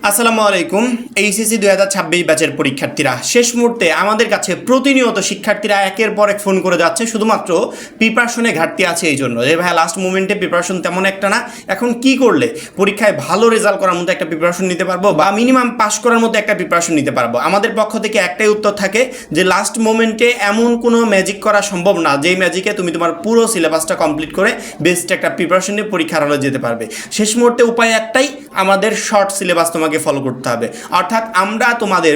আসসালামু আলাইকুম। এইচএসসি 2026 ব্যাচের পরীক্ষার্থীরা শেষ মুহূর্তে আমাদের কাছে প্রতিনিয়ত শিক্ষার্থীরা একের পর এক ফোন করে যাচ্ছে শুধুমাত্র প্রিপারেশনে ঘাটতি আছে এই জন্য যে ভাই লাস্ট মোমেন্টে প্রিপারেশন তেমন একটা না, এখন কি করলে পরীক্ষায় ভালো রেজাল্ট করার মতো একটা প্রিপারেশন নিতে পারবো বা মিনিমাম পাস করার মতো একটা প্রিপারেশন নিতে পারবো। আমাদের পক্ষ থেকে একটাই উত্তর থাকে যে লাস্ট মোমেন্টে এমন কোনো ম্যাজিক করা সম্ভব না যেই ম্যাজিকে তুমি তোমার পুরো সিলেবাসটা কমপ্লিট করে বেস্ট একটা প্রিপারেশন নিয়ে পরীক্ষার হলে যেতে পারবে। শেষ মুহূর্তে উপায় একটাই, আমাদের শর্ট সিলেবাস তোমাকে ফলো করতে হবে। অর্থাৎ আমরা তোমাদের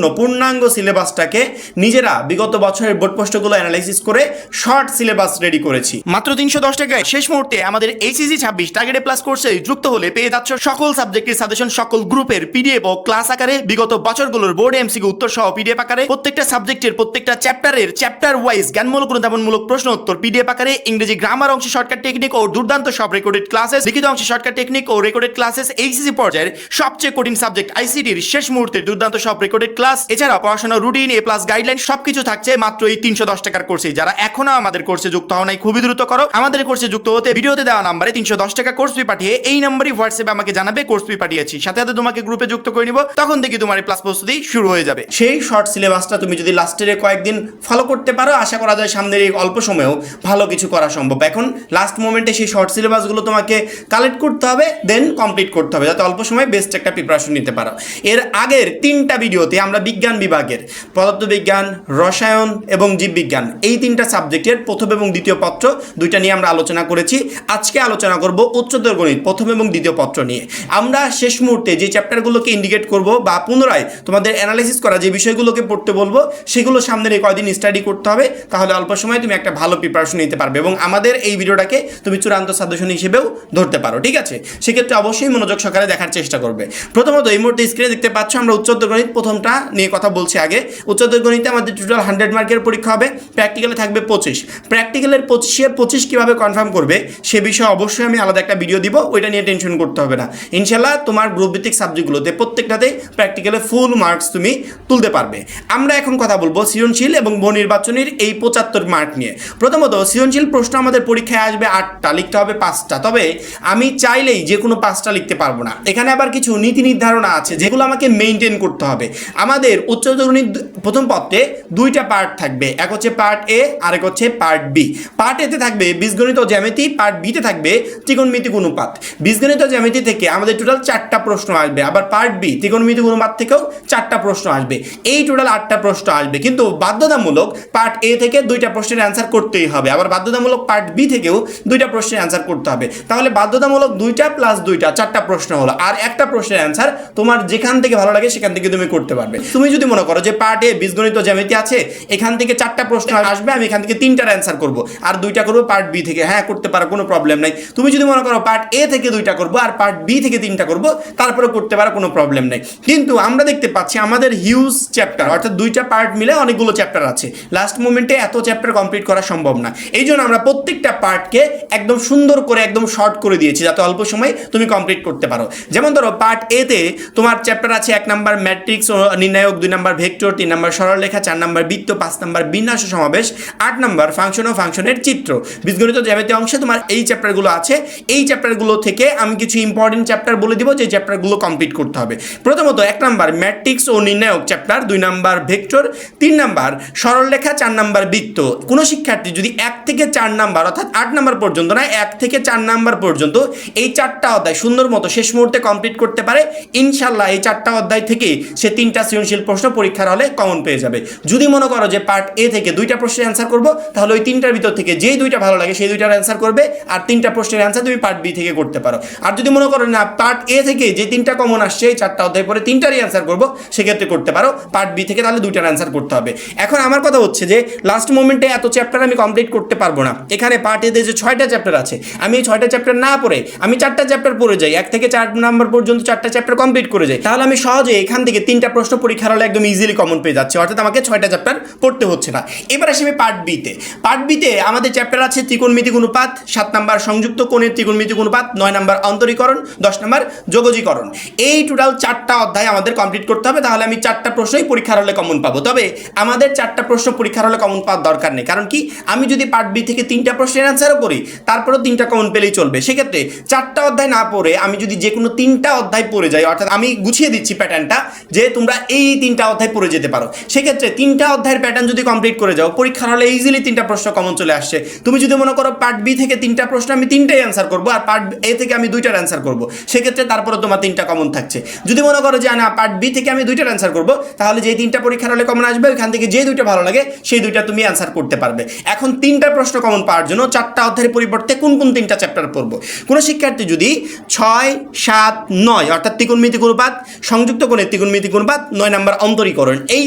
পূর্ণাঙ্গ সিলেবাসটাকে নিজেরা বিগত বছরের বোর্ড প্রশ্নগুলো অ্যানালাইসিস করে শর্ট সিলেবাস রেডি করেছি। মাত্র 310 টাকায় শেষ মুহূর্তে আমাদের এইচএসসি 26 টার্গেট প্লাস কোর্সে যুক্ত হলে পেয়ে যাচ্ছ সকল সাবজেক্টের সাজেশন, সকল গ্রুপের পিডিএফ ও ক্লাস আকারে, বিগত বছরগুলোর বোর্ড এমসিকিউ উত্তর সহ পিডিএফ আকারে, প্রত্যেকটা সাবজেক্টের প্রত্যেকটা চ্যাপ্টারের চ্যাপ্টার ওয়াইজ জ্ঞানমূলক অনুধাবনমূলক প্রশ্ন উত্তর পিডিএফ আকারে, ইংরেজি গ্রামার অংশে শর্টকাট টেকনিক ও দুর্দান্ত সব রেকর্ডেড ক্লাসেস, লিখিত অংশে শর্টকাট টেকনিক ও রেকর্ডেড ক্লাসেস, এইচএসসি পর্যায়ের সবচেয়ে কঠিন সাবজেক্ট আইসিটির শেষ মুহূর্তে দুর্দান্ত সব রেকর্ডেড ক্লাস, এছাড়া পড়াশোনার রুটিন, এ প্লাস গাইডলাইন সবকিছু থাকছে মাত্র এই 310 টাকার কোর্সে। যারা এখনো আমাদের কোর্সে যুক্ত হও নাই খুবই দ্রুত করো। আমাদের কোর্সে যুক্ত হতে ভিডিওতে দেওয়া নাম্বারে 310 টাকা কোর্স ফি পাঠিয়ে এই নাম্বারই হোয়াটসঅ্যাপে আমাকে জানাবে কোর্স ফি পাঠিয়েছি, সাথে সাথে তোমাকে গ্রুপে যুক্ত করে নিব, তখন থেকে তোমার ক্লাস প্রস্তুতি শুরু হয়ে যাবে। সেই শর্ট সিলেবাসটা তুমি যদি লাস্টের কয়েকদিন ফলো করতে পারো, আশা করা যায় সামনের এই অল্প সময়েও ভালো কিছু করা সম্ভব। এখন লাস্ট মোমেন্টে সেই শর্ট সিলেবাসগুলো তোমাকে কালেক্ট করতে হবে, দেন কমপ্লিট করতে হবে যাতে অল্প সময় বেস্ট একটা প্রিপারেশন নিতে পারো। এর আগের 3টা ভিডিওতে আমরা বিজ্ঞান বিভাগের পদার্থবিজ্ঞান, রসায়ন এবং জীববিজ্ঞান এই 3টা সাবজেক্টের প্রথম এবং দ্বিতীয় পত্র দুইটা নিয়ে আমরা আলোচনা করেছি। আজকে আলোচনা করব উচ্চতর গণিত প্রথম এবং দ্বিতীয় পত্র নিয়ে। আমরা শেষ মুহূর্তে যে চ্যাপ্টারগুলোকে ইন্ডিকেট করব বা পুনরায় তোমাদের অ্যানালাইসিস করা যে বিষয়গুলোকে পড়তে বলবো সেগুলো সামনের এই কয়দিন স্টাডি করতে হবে, তাহলে অল্প সময় তুমি একটা ভালো প্রিপারেশন নিতে পারবে এবং আমাদের এই ভিডিওটাকে তুমি চূড়ান্ত সাজেশন হিসেবেও ধরতে পারো। ঠিক আছে, সেক্ষেত্রে অবশ্যই মনোযোগ সহকারে দেখার চেষ্টা করবে। প্রথমত এই মুহূর্তে স্ক্রিনে দেখতে পাচ্ছ আমরা উচ্চতর গণিত প্রথমটা নিয়ে কথা বলছি। আগে উচ্চতর গণিতে আমাদের টোটাল 100 মার্কের পরীক্ষা হবে, প্র্যাকটিক্যালে থাকবে 25। প্র্যাকটিক্যালের 25 কীভাবে কনফার্ম করবে সে বিষয়ে অবশ্যই আমি আলাদা একটা ভিডিও দিব, ওইটা নিয়ে টেনশন করতে হবে না। ইনশাল্লাহ তোমার গ্রুপ ভিত্তিক সাবজেক্টগুলোতে প্রত্যেকটাতে প্র্যাকটিক্যালে ফুল মার্কস তুমি তুলতে পারবে। আমরা এখন কথা বলবো সৃজনশীল এবং বহু নির্বাচনীর এই 75 মার্ক নিয়ে। প্রথমত সৃজনশীল প্রশ্ন আমাদের পরীক্ষায় আসবে 8টা, লিখতে হবে 5টা। তবে আমি চাইলেই যে কোনো 5টা লিখতে পারবো না, এখানে আবার কিছু নীতি নির্ধারণা আছে যেগুলো আমাকে মেনটেন করতে হবে। আমাদের উচ্চতর গণিত প্রথম পত্রে 2টা পার্ট থাকবে, এক হচ্ছে পার্ট এ আর এক হচ্ছে পার্ট বি। পার্ট এতে থাকবে বীজগণিত ও জ্যামিতি, পার্ট বিতে থাকবে ত্রিকোণমিতিক অনুপাত। বীজগণিত ও জ্যামিতি থেকে আমাদের টোটাল 4টা প্রশ্ন আসবে, আবার পার্ট বি ত্রিকোণমিতিক অনুপাত থেকেও 4টা প্রশ্ন আসবে, এই টোটাল 8টা প্রশ্ন আসবে। কিন্তু বাধ্যতামূলক পার্ট এ থেকে 2টা প্রশ্নের অ্যান্সার করতেই হবে, আবার বাধ্যতামূলক পার্ট বি থেকেও 2টা প্রশ্নের অ্যান্সার করতে হবে। তাহলে বাধ্যতামূলক 2টা প্লাস 2টা 4টা প্রশ্ন হলো, আর একটা প্রশ্নের অ্যান্সার তোমার যেখান থেকে ভালো লাগে সেখান থেকে তুমি করতে পারবে। তুমি যদি মনে করো যে পার্ট এ বীজগণিত জ্যামিতি আছে, এখান থেকে 4টা প্রশ্ন আসবে, আমি এখান থেকে 3টার অ্যান্সার করব আর 2টা করবো পার্ট বি থেকে, হ্যাঁ করতে পারো, কোনো প্রবলেম নাই। তুমি যদি মনে করো পার্ট এ থেকে 2টা করবো আর পার্ট বি থেকে 3টা করবো, তারপরে করতে পারো, কোনো প্রবলেম নেই। কিন্তু আমরা দেখতে পাচ্ছি আমাদের হিউজ চ্যাপ্টার, অর্থাৎ 2টা পার্ট মিলে অনেকগুলো চ্যাপ্টার আছে, লাস্ট মোমেন্টে এত চ্যাপ্টার কমপ্লিট করা সম্ভব না। এই জন্য আমরা প্রত্যেকটা পার্টকে একদম সুন্দর করে একদম শর্ট করে দিয়েছি যাতে অল্প সময় তুমি কমপ্লিট করতে পারো। যেমন ধরো পার্ট এতে তোমার চ্যাপ্টার আছে 1 নাম্বার ম্যাট্রিক্স ও নির্ণায়ক, 2 নাম্বার ভেক্টর, 3 নাম্বার সরলরেখা, 4 নাম্বার বৃত্ত, 5 নাম্বার বিন্যাস ও সমাবেশ, 8 নাম্বার ফাংশন ও ফাংশনের চিত্র। বীজগণিত জ্যামিতি অংশে তোমার এই চ্যাপ্টারগুলো আছে। এই চ্যাপ্টারগুলো থেকে আমি কিছু ইম্পর্টেন্ট চ্যাপ্টার বলে দিব যে চ্যাপ্টারগুলো কমপ্লিট করতে হবে। প্রথমত 1 নাম্বার ম্যাট্রিক্স ও নির্ণায়ক চ্যাপ্টার, 2 নাম্বার ভেক্টর, 3 নাম্বার সরলরেখা, 4 নাম্বার বৃত্ত। কোনো শিক্ষার্থী যদি 1 থেকে 4 নাম্বার অর্থাৎ 8 নাম্বার পর্যন্ত না, 1 থেকে 4 নাম্বার পর্যন্ত এই 4টা অধ্যায় সুন্দর মতো শেষ মুহূর্তে কমপ্লিট করতে পারে, ইনশাল্লাহ এই 4টা অধ্যায় থেকে সে 3টা সৃজনশীল প্রশ্ন পরীক্ষার হলে কমন পেয়ে যাবে। যদি মনে করো যে পার্ট এ থেকে 2টা প্রশ্নের অ্যান্সার করবো, তাহলে ওই 3টার ভিতর থেকে যেই 2টা ভালো লাগে সেই 2টার অ্যান্সার করবে, আর 3টা প্রশ্নের অ্যান্সার তুমি পার্ট বি থেকে করতে পারো। আর যদি মনে করো না পার্ট এ থেকে যে 3টা কমন আসছে এই 4টা অধ্যায় পরে 3টারই অ্যান্সার করবো, সেক্ষেত্রে করতে পারো পার্ট বি থেকে, তাহলে 2টার অ্যান্সার করতে হবে। এখন আমার কথা হচ্ছে যে লাস্ট মোমেন্টে এত চ্যাপ্টার আমি কমপ্লিট করতে পারবো না। এখানে পার্ট এতে যে 6টা চ্যাপ্টার আছে, আমি এই 6টা চ্যাপ্টার না পড়ে আমি 4টা চ্যাপ্টার পড়ে যাই, 1 থেকে 4 নাম্বার পর্যন্ত 4টা চ্যাপ্টার কমপ্লিট করে যাই, তাহলে আমি সহজে এখান থেকে 3টা প্রশ্ন পরীক্ষার হলে একদম ইজিলি কমন পেয়ে যাচ্ছে, অর্থাৎ আমাকে 6টা চ্যাপ্টার পড়তে হচ্ছে না। এবার আসি আমি পার্ট বিতে। পার্ট বিতে আমাদের চ্যাপ্টার আছে ত্রিকোণমিতিক অনুপাত, 7 নাম্বার সংযুক্ত কোণের ত্রিকোণমিতিক অনুপাত, 9 নাম্বার অন্তরীকরণ, 10 নাম্বার যোগজীকরণ। এই টোটাল 4টা অধ্যায় আমাদের কমপ্লিট করতে হবে, তাহলে আমি 4টা প্রশ্নই পরীক্ষার হলে কমন পাবো। তবে আমাদের 4টা প্রশ্ন পরীক্ষার হলে কমন পাওয়ার দরকার নেই, কারণ কি আমি যদি পার্ট বি থেকে 3টা প্রশ্নের অ্যান্সারও করি তারপরেও 3টা কমন পেলেই চলবে। সেক্ষেত্রে 4টা অধ্যায় না পড়ে আমি যদি যে কোনো 3টা অধ্যায় পড়ে পড়ে যায়, অর্থাৎ আমি গুছিয়ে দিচ্ছি প্যাটার্নটা যে তোমরা এই 3টা অধ্যায় পড়ে যেতে পারো। সেক্ষেত্রে 3টা অধ্যায়ের প্যাটার্ন যদি কমপ্লিট করে যাও, পরীক্ষার হলে ইজিলি 3টা প্রশ্ন কমন চলে আসছে। তুমি যদি মনে করো পার্ট বি থেকে 3টা প্রশ্ন আমি 3টাই অ্যান্সার করবো আর পার্ট এ থেকে আমি 2টার অ্যান্সার করবো, সেক্ষেত্রে তারপরে তোমার 3টা কমন থাকছে। যদি মনে করো যে না পার্ট বি থেকে আমি 2টার অ্যান্সার করবো, তাহলে যে 3টা পরীক্ষার হলে কমন আসবে ওইখান থেকে যে 2টা ভালো লাগে সেই 2টা তুমি অ্যান্সার করতে পারবে। এখন 3টা প্রশ্ন কমন পাওয়ার জন্য 4টা অধ্যায়ের পরিবর্তে কোন কোন 3টা চ্যাপ্টার পড়বো? কোনো শিক্ষার্থী যদি 6, 7, 9 অর্থাৎ ত্রিকোণমিতিক অনুপাত, সংযুক্ত কোণের ত্রিকোণমিতিক অনুপাত, 9 নাম্বার অন্তরীকরণ, এই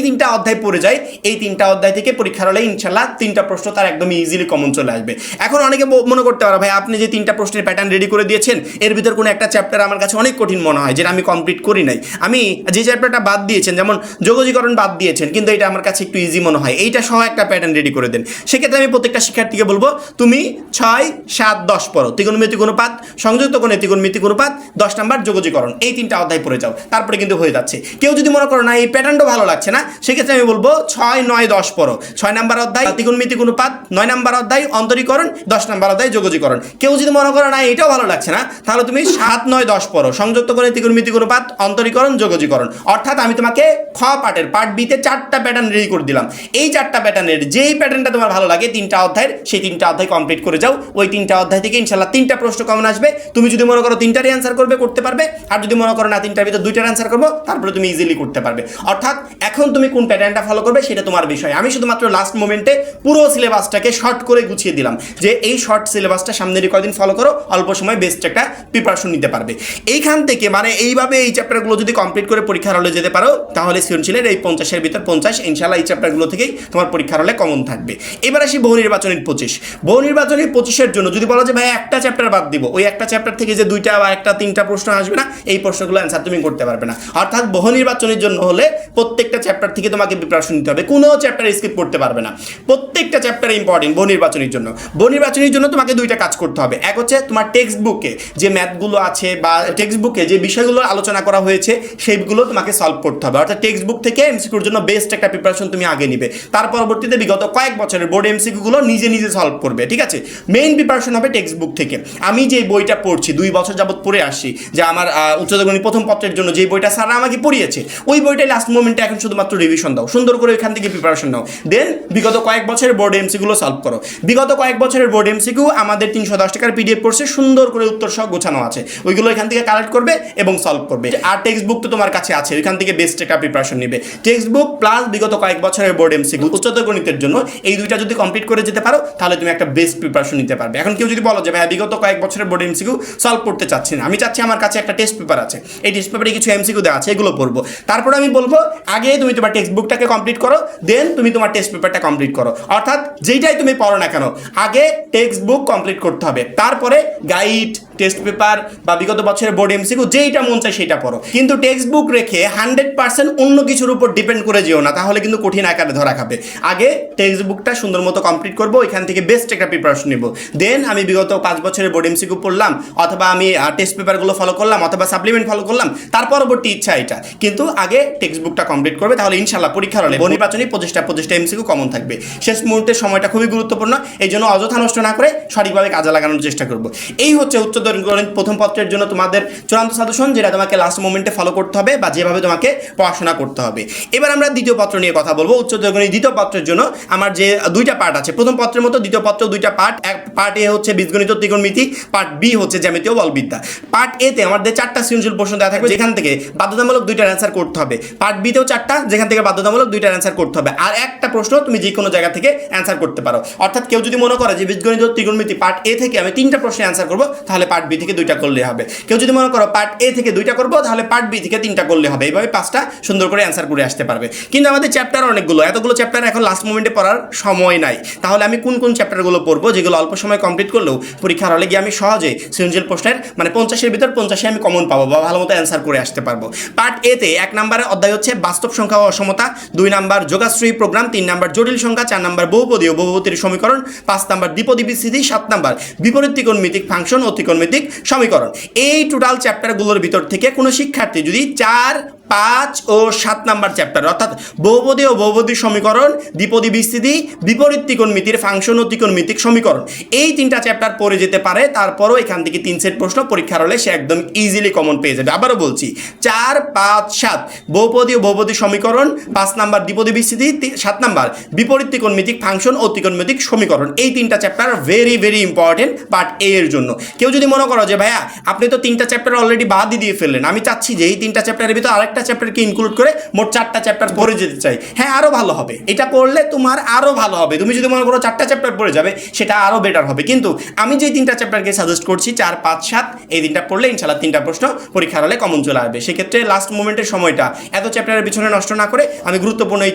3টা অধ্যায় পড়ে যায়, এই 3টা অধ্যায় থেকে পরীক্ষার হলে ইনশাল্লাহ 3টা প্রশ্ন তার একদম ইজিলি কমন চলে আসবে। এখন অনেকে মনে করতে পারো ভাই আপনি যে 3টা প্রশ্নের প্যাটার্ন রেডি করে দিয়েছেন এর ভিতর কোনো একটা চ্যাপ্টার আমার কাছে অনেক কঠিন মনে হয়, যেটা আমি কমপ্লিট করি নাই, আমি যে চ্যাপ্টারটা বাদ দিয়েছেন যেমন যোগজীকরণ বাদ দিয়েছেন কিন্তু এটা আমার কাছে একটু ইজি মনে হয়, এইটা সহ একটা প্যাটার্ন রেডি করে দেন। সেক্ষেত্রে আমি প্রত্যেকটা শিক্ষার্থীকে বলবো তুমি 6, 7, 10 পড়ো, ত্রিকোণমিতিক অনুপাত, সংযুক্ত কোণের ত্রিকোণমিতিক অনুপাত, 10 নাম্বার যোগজীকরণ, এই 3টা অধ্যায় পড়ে যাও, তারপরে কিন্তু হয়ে যাচ্ছে। কেউ যদি মনে করো না এই প্যাটার্নটা ভালো লাগছে না, সেক্ষেত্রে আমি বলবো 6, 9, 10 পড়ো, 6 নাম্বার অধ্যায় ত্রিকোণমিতিক অনুপাত, 9 নাম্বার অধ্যায় অন্তরীকরণ, 10 নাম্বার অধ্যায় যোগজীকরণ। কেউ যদি মনে করো না এটাও ভালো লাগছে না, তাহলে তুমি 7, 9, 10 পড়ো, সংযুক্ত কোণের ত্রিকোণমিতিক অনুপাত, অন্তরীকরণ, যোগজীকরণ। অর্থাৎ আমি তোমাকে খ পার্টের পার্ট বিতে 4টা প্যাটার্ন রেডি করে দিলাম। এই 4টা প্যাটার্নের যেই প্যাটার্নটা তোমার ভালো লাগে 3টা অধ্যায়ের, সেই 3টা অধ্যায় কমপ্লিট করে যাও। ওই 3টা অধ্যায় থেকে ইনশাল্লাহ 3টা প্রশ্ন কমন আসবে। তুমি যদি মনে করো 3টারই অ্যান্সার করতে পারবে, আর যদি মনে করো না 3টার ভিতরে 2টার অ্যান্সার করবো, তারপরে তুমি ইজিলি করতে পারবে। অর্থাৎ এখন তুমি কোন প্যাটার্নটা ফলো করবে সেটা তোমার বিষয়। আমি শুধুমাত্র লাস্ট মোমেন্টে পুরো সিলেবাসটাকে শর্ট করে গুছিয়ে দিলাম যে এই শর্ট সিলেবাসটা সামনের কয়েকদিন ফলো করো, অল্প সময় বেস্ট একটা প্রিপারেশন নিতে পারবে। এইখান থেকে মানে এইভাবে এই চ্যাপ্টারগুলো যদি কমপ্লিট করে পরীক্ষার হলে যেতে পারো, তাহলে সৃজনশীলের এই 50-এর ভিতর 50 ইনশাল্লাহ এই চ্যাপ্টারগুলো থেকেই তোমার পরীক্ষার হলে কমন থাকবে। এবার আসি বহু নির্বাচনের 25। বহু নির্বাচনের 25-এর জন্য যদি বলো যে ভাই একটা চ্যাপ্টার বাদ দিব, ওই একটা চ্যাপ্টার থেকে যে 2টা বা 3টা প্রশ্ন আসবে না, এই প্রশ্নগুলো অ্যান্সার তুমি করতে পারবে না। অর্থাৎ বহু নির্বাচনের জন্য হলে প্রত্যেকটা চ্যাপ্টার থেকে তোমাকে প্রিপারেশন নিতে হবে, কোনো চ্যাপ্টার স্কিপ করতে পারবে না। প্রত্যেকটা চ্যাপ্টার ইম্পর্টেন্ট বহু নির্বাচনের জন্য। বহু নির্বাচনের জন্য তোমাকে 2টা কাজ করতে হবে। এক হচ্ছে তোমার টেক্সট বুকে যে ম্যাথগুলো আছে বা টেক্সট বুকে যে বিষয়গুলো আলোচনা করা হয়েছে সেইগুলো তোমাকে সলভ করতে হবে। অর্থাৎ টেক্সট বুক থেকে এমসিকিউর জন্য বেস্ট একটা প্রিপারেশন তুমি আগে নিবে, তার পরবর্তীতে বিগত কয়েক বছরের বোর্ড এমসিকিউগুলো নিজে নিজে সলভ করবে। ঠিক আছে, মেইন প্রিপারেশন হবে টেক্সট বুক থেকে। আমি যে বইটা পড়ছি 2 বছর যাবত পড়ে আসছি, যে আমার উচ্চতর গণিত প্রথম পত্রের জন্য যে বইটা স্যাররা আমাকে পড়িয়েছে, ওই বইটাই লাস্ট মোমেন্টে এখন শুধুমাত্র রিভিশন দাও, সুন্দর করে ওইখান থেকে প্রিপারেশন নাও, দেন বিগত কয়েক বছরের বোর্ড এমসিকিউগুলো সলভ করো। বিগত কয়েক বছরের বোর্ড এমসিকিউ আমাদের 310 টাকার পিডিএফ কোর্সে সুন্দর করে উত্তর সহ গোছানো আছে, ওইগুলো এখান থেকে কালেক্ট করবে এবং সলভ করবে। আর টেক্সট বুক তো তোমার কাছে আছে, ওইখান থেকে বেস্ট একটা প্রিপারেশন নেবে। টেক্সট বুক প্লাস বিগত কয়েক বছরের বোর্ড এমসিকিউ উচ্চতর গণিতের জন্য, এই 2টা যদি কমপ্লিট করে যেতে পারো তাহলে তুমি একটা বেস্ট প্রিপারেশন নিতে পারবে। এখন কেউ যদি বলো যে ভাই বিগত কয়েক বছরের বোর্ড এমসিকিউ সলভ করতে চাচ্ছি না, আমি চাচ্ছি আমার কাছে একটা টেস্ট পেপার আছে, এই টেস্ট পেপারে কিছু এমসিকিউ দেওয়া আছে এগুলো পড়বো, তারপরে আমি বলবো আগে তুমি তোমার টেক্সট বুকটাকে কমপ্লিট করো, দেন তুমি তোমার টেস্ট পেপারটা কমপ্লিট করো। অর্থাৎ যেইটাই তুমি পড়ো না কেন আগে টেক্সট বুক কমপ্লিট করতে হবে, তারপরে গাইড, টেস্ট পেপার বা বিগত বছরের বোর্ড এমসিকিউ যেইটা মন চায় সেটা পড়ো। কিন্তু টেক্সট বুক রেখে 100% অন্য কিছুর উপর ডিপেন্ড করে যেও না, তাহলে কিন্তু কঠিন আকারে ধরা খাবে। আগে টেক্সট বুকটা সুন্দর মতো কমপ্লিট করবো, এখান থেকে বেস্ট একটা প্রিপারেশন নেব, দেন আমি বিগত 5 বছরের বোর্ড এমসিকিউ পড়লাম, অথবা আমি টেস্ট পেপারগুলো ফলো করলাম, অথবা সাপ্লিমেন্ট ফলো করলাম, তার পরবর্তী ইচ্ছা এটা। কিন্তু আগে টেক্সট বুকটা কমপ্লিট করবে, তাহলে ইনশাল্লাহ পরীক্ষার হলে বহু নির্বাচনী 25টা এমসিকিউ কমন থাকবে। শেষ মুহূর্তের সময়টা খুবই গুরুত্বপূর্ণ, এই জন্য অযথা নষ্ট না করে সঠিকভাবে কাজে লাগানোর চেষ্টা করবো। এই হচ্ছে উচ্চতর গণিত প্রথম পত্রের জন্য তোমাদের চূড়ান্ত সাজেশন, যেটা তোমাকে লাস্ট মোমেন্টে ফলো করতে হবে বা যেভাবে তোমাকে পড়াশোনা করতে হবে। এবার আমরা দ্বিতীয় পত্র নিয়ে কথা বলবো। উচ্চতর গণিত দ্বিতীয় পত্রের জন্য আমার যে 2টা পার্ট আছে, প্রথম পত্রের মতো দ্বিতীয় পত্র 2টা পার্ট। এক পার্ট এ হচ্ছে বীজগণিত ত্রিকোণমিতি, পার্ট বি হচ্ছে জ্যামিতীয় বলবিদ্যা। পার্ট এ তে আমাদের 4টা সৃজনশীল প্রশ্ন দেওয়া থাকবে, যেখান থেকে বাধ্যতামূলক 2টার অ্যান্সার করতে হবে। পার্ট বি তেও 4টা, যেখান থেকে বাধ্যতামূলক 2টার অ্যান্সার করতে হবে, আর একটা প্রশ্ন তুমি যে কোনো জায়গা থেকে অ্যান্সার করতে পারো। অর্থাৎ কেউ যদি মনে করে যে বীজগণিত ত্রিকোণমিতি পার্ট এ থেকে আমি 3টা প্রশ্নে অ্যান্সার করবো, তাহলে পার্ট বি থেকে 2টা করলে হবে। কেউ যদি মনে করো পার্ট এ থেকে 2টা করবো, তাহলে পার্ট বি থেকে 3টা করলে হবে। এইভাবে 5টা সুন্দর করে অ্যান্সার করে আসতে পারবে। কিন্তু আমাদের চ্যাপ্টার অনেকগুলো, এতগুলো চ্যাপ্টার এখন লাস্ট মোমেন্টে পড়ার সময় নাই। তাহলে আমি কোন কোন চ্যাপ্টারগুলো পড়বো যেগুলো অল্প সময় কমপ্লিট করলেও পরীক্ষার হলে গিয়ে আমি সহজে সৃজনশীল প্রশ্নের মানে 50-এর ভিতর 50-এ আমি কমন পাবো বা ভালো মতো অ্যান্সার করে আসতে পারবো। পার্ট এ তে 1 নম্বরের অধ্যায় হচ্ছে বাস্তব সংখ্যা ও অসমতা, 2 নাম্বার যোগাশ্রয়ী প্রোগ্রাম, 3 নাম্বার জটিল সংখ্যা, 4 নাম্বার বহুপদী ও বহুপদীর সমীকরণ, 5 নাম্বার দ্বিপদী বিস্তৃতি, 7 নাম্বার বিপরীত ত্রিকোণমিতিক ফাংশন ও ত্রিকোণমিতিক সমীকরণ। এই টোটাল চ্যাপ্টারগুলোর ভিতর থেকে কোনো শিক্ষার্থী যদি 4, 5 ও 7 নাম্বার চ্যাপ্টার অর্থাৎ বহুপদী ও বহুপদীর সমীকরণ, দ্বিপদী বিস্তৃতি, বিপরীত ত্রিকোণমিতির ফাংশন ও ত্রিকোণমিতিক সমীকরণ, এই 3টা চ্যাপ্টার পড়ে যেতে পারে, তারপরও এখান থেকে 3 সেট প্রশ্ন পরীক্ষার হলে সে একদম ইজিলি কমন পেয়ে পেয়ে যাবে। আবারও বলছি, 4, 5, 7 বহুপদী ও বহুপদী সমীকরণ, 5 নাম্বার দ্বিপদী বিস্তৃতি, 7 নাম্বার বিপরীত ত্রিকোণমিতিক ফাংশন ও ত্রিকোণমিতিক সমীকরণ। এই 3টা chapter very very important part এ এর জন্য। কেউ যদি মনে করো যে ভাইয়া আপনি তো 3টা চ্যাপ্টার অলরেডি বাদই দিয়ে ফেললেন, আমি চাচ্ছি যে এই 3টা চ্যাপ্টারের ভিতরে আরেকটা চ্যাপ্টারকে ইনক্লুড করে মোট 4টা চ্যাপ্টার পড়ে যেতে চাই, হ্যাঁ আরও ভালো হবে, এটা করলে তোমার আরও ভালো হবে। তুমি যদি মনে করো 4টা চ্যাপ্টার পড়ে যাবে, সেটা আরও বেটার হবে। কিন্তু আমি যে 3টা চ্যাপ্টারকে সাজেস্ট করছি, 4, 5, 7 এই 3টা পড়লে ইনশাল্লাহ 3টা প্রশ্ন পরীক্ষার হলে কমন চলে আসবে। সেক্ষেত্রে লাস্ট মোমেন্টের সময়টা এত চ্যাপ্টারের পিছনে নষ্ট না করে আমি গুরুত্বপূর্ণ এই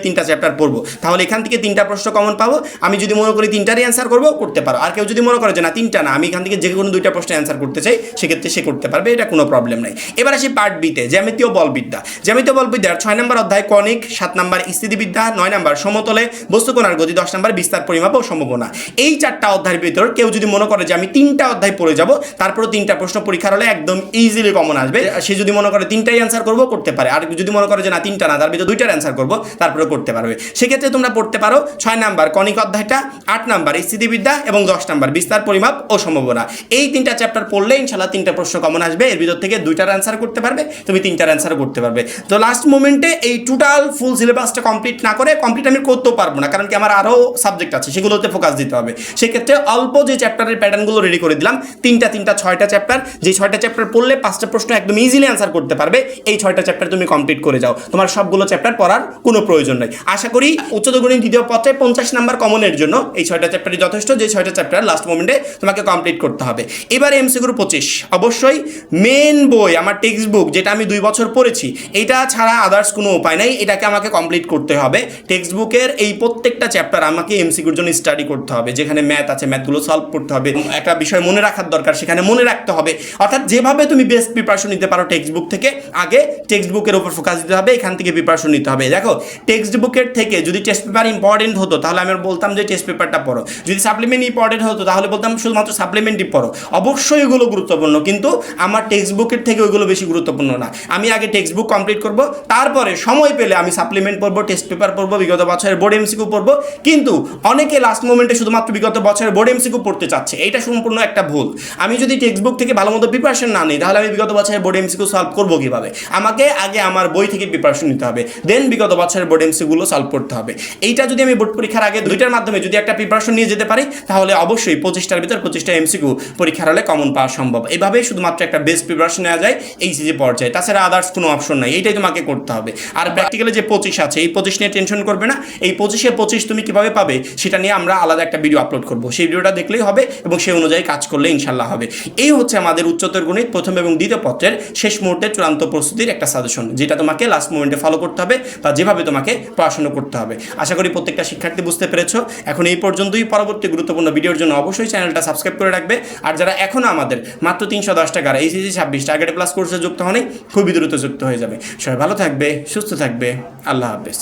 3টা চ্যাপ্টার পড়বো, তাহলে এখান থেকে 3টা প্রশ্ন কমন পাবো। আমি যদি মনে করি 3টারই অ্যান্সার করবো, করতে পারো। আর কেউ যদি মনে করে যে না 3টা না, আমি এখান থেকে যে কোনো 2টা প্রশ্ন অ্যান্সার করতে চাই, সেক্ষেত্রে সে করতে পারবে, এটা কোনো প্রবলেম নাই। এবার আসি পার্ট বিতে, জ্যামিতীয় বলবিদ্যা। জ্যামিতীয় বলবিদ্যার 6 নম্বর অধ্যায় কণিক, 7 নম্বর স্থিতিবিদ্যা, 9 নম্বর সমতলে বস্তুকণার গতি, 10 নম্বর বিস্তার পরিমাপ ও সম্ভাবনা। এই 4টা অধ্যায়ের ভিতর কেউ যদি মনে করে যে আমি 3টা অধ্যায় পড়ে যাব, তারপরে 3টা প্রশ্ন পরীক্ষার হলে একদম ইজিলি কমন আসবে, সে যদি মনে করে 3টাই অ্যান্সার করবো, করতে পারে। আর যদি মনে করে যে না 3টা না, তার ভিতরে 2টার অ্যান্সার করবো, তারপরে করতে পারবে। সেক্ষেত্রে তোমরা পড়তে পারো 6 নাম্বার কণিক অধ্যায়টা, 8 নাম্বার স্থিতিবিদ্যা এবং 10 নাম্বার বিস্তার পরিমাপ ও সম্ভাবনা। এই 3টা চ্যাপ্টার পড়লে ইনশাল্লাহ 3টা প্রশ্ন কমন আসবে, এর ভিতর থেকে 2টার অ্যান্সার করতে পারবে, তুমি 3টার অ্যান্সার করতে পারবে। তো লাস্ট মোমেন্টে এই টোটাল ফুল সিলেবাসটা কমপ্লিট না করে, কমপ্লিট আমি করতেও পারবো না, কারণ কি আমার আরও সাবজেক্ট আছে, সেগুলোতে ফোকাস দিতে হবে। সেক্ষেত্রে অল্প যে চ্যাপ্টারের প্যাটার্নগুলো রেডি করে দিলাম, 3টা 6টা চ্যাপ্টার, যে 6টা চ্যাপ্টার পড়লে 5টা প্রশ্ন একদম ইজিলি অ্যান্সার করতে পারবে, এই 6টা চ্যাপ্টার তুমি কমপ্লিট করে যাও, তোমার সবগুলো চ্যাপ্টার পড়ার কোনো প্রয়োজন নেই। আশা করি উচ্চতর গণিত দ্বিতীয় পত্রে 50 নাম্বার কমনের জন্য এই 6টা চ্যাপ্টারই যথেষ্ট, যে 6টা চ্যাপ্টার লাস্ট মোমেন্টে তোমাকে কমপ্লিট করতে হবে। এবারে এমসিকিউ 25, অবশ্যই মেন বই আমার টেক্সট বুক যেটা আমি 2 বছর পড়েছি, এটা ছাড়া আদার্স কোনো উপায় নাই, এটাকে আমাকে কমপ্লিট করতে হবে। টেক্সট বুকের এই প্রত্যেকটা চ্যাপ্টার আমাকে এমসিকিউর জন্য স্টাডি করতে হবে। যেখানে ম্যাথ আছে, ম্যাথগুলো সলভ করতে হবে, একটা বিষয় মনে রাখার দরকার, সেখানে মনে রাখতে হবে। অর্থাৎ যেভাবে তুমি বেস্ট প্রিপারেশন নিতে পারো টেক্সট বুক থেকে, আগে টেক্সট বুকের উপর ফোকাস দিতে হবে, এখান থেকে প্রিপারেশন নিতে হবে। দেখো টেক্সট বুকের থেকে যদি টেস্ট পেপার ইম্পর্টেন্ট হতো, তাহলে আমি বলতাম যে টেস্ট পেপারটা পড়ো। যদি সাপ্লিমেন্ট ইম্পর্টেন্ট হতো, তাহলে বলতাম শুধুমাত্র সাপ্লিমেন্টই পড়ো। অবশ্যই এগুলো গুরুত্বপূর্ণ, কিন্তু আমার টেক্সট বুকের থেকে ওইগুলো বেশি গুরুত্বপূর্ণ না। আমি আগে টেক্সট বুক কমপ্লিট করবো, তারপরে সময় পেলে আমি সাপ্লিমেন্ট পড়বো, টেস্ট পেপার পড়বো, বিগত বছরের বোর্ড এমসিকিউ পড়বো। কিন্তু অনেকে লাস্ট মোমেন্টে শুধুমাত্র বিগত বছরের বোর্ড এমসিকিউ পড়তে চাচ্ছে, এটা সম্পূর্ণ একটা ভুল। আমি যদি টেক্সট বুক থেকে ভালো মতো প্রিপারেশন না নিই, তাহলে আমি বিগত বছরের বোর্ড এমসিকিউ সলভ করবো কীভাবে? আমাকে আগে আমার বই থেকে প্রিপারেশন নিতে হবে, দেন বিগত বছরের বোর্ড এমসিকিউগুলো সলভ করতে হবে। এইটা যদি আমি বোর্ড পরীক্ষার আগে 2টার মাধ্যমে যদি একটা প্রিপারেশন নিয়ে যেতে পারি, তাহলে অবশ্যই 25টার ভিতর 25টা এমসিকিউ পরীক্ষার হলে কমন পাওয়া সম্ভব। এইভাবেই শুধুমাত্র একটা বেস্ট প্রিপারেশন নেওয়া যায় এইচএসসি পর্যায়ে, তাছাড়া আদার্স কোনো অপশন নাই, এইটাই তোমাকে করতে হবে। আর প্র্যাকটিক্যালে যে 25 আছে, এই 25 নিয়ে টেনশন করবে না। এই 25-এ 25 তুমি কীভাবে পাবে, সেটা নিয়ে আমরা আলাদা একটা ভিডিও আপলোড করবো, সেই ভিডিওটা দেখলেই হবে এবং সেই অনুযায়ী কাজ করলে ইনশাল্লাহ হবে। এই হচ্ছে আমাদের উচ্চতর গণিত প্রথম এবং দ্বিতীয় পত্রের শেষ মুহূর্তে চূড়ান্ত প্রস্তুতির একটা সাজেশন, যেটা তোমাকে লাস্ট মোমেন্টে ফলো করতে হবে বা যেভাবে তোমাকে পড়াশোনা করতে হবে। আশা করি প্রত্যেকটা শিক্ষার্থী বুঝতে পেরেছো। এখন এই পর্যন্তই, পরবর্তী গুরুত্বপূর্ণ ভিডিওর জন্য অবশ্যই চ্যানেলটা সাবস্ক্রাইব করে রাখবে। আর যারা এখনও আমাদের মাত্র 310 টাকার এইচএসসি 26 টার্গেট প্লাস কোর্সে যুক্ত হয়নি, খুবই দ্রুত যুক্ত হয়ে যাবে। সবাই ভালো থাকবে, সুস্থ থাকবে, আল্লাহ হাফেজ।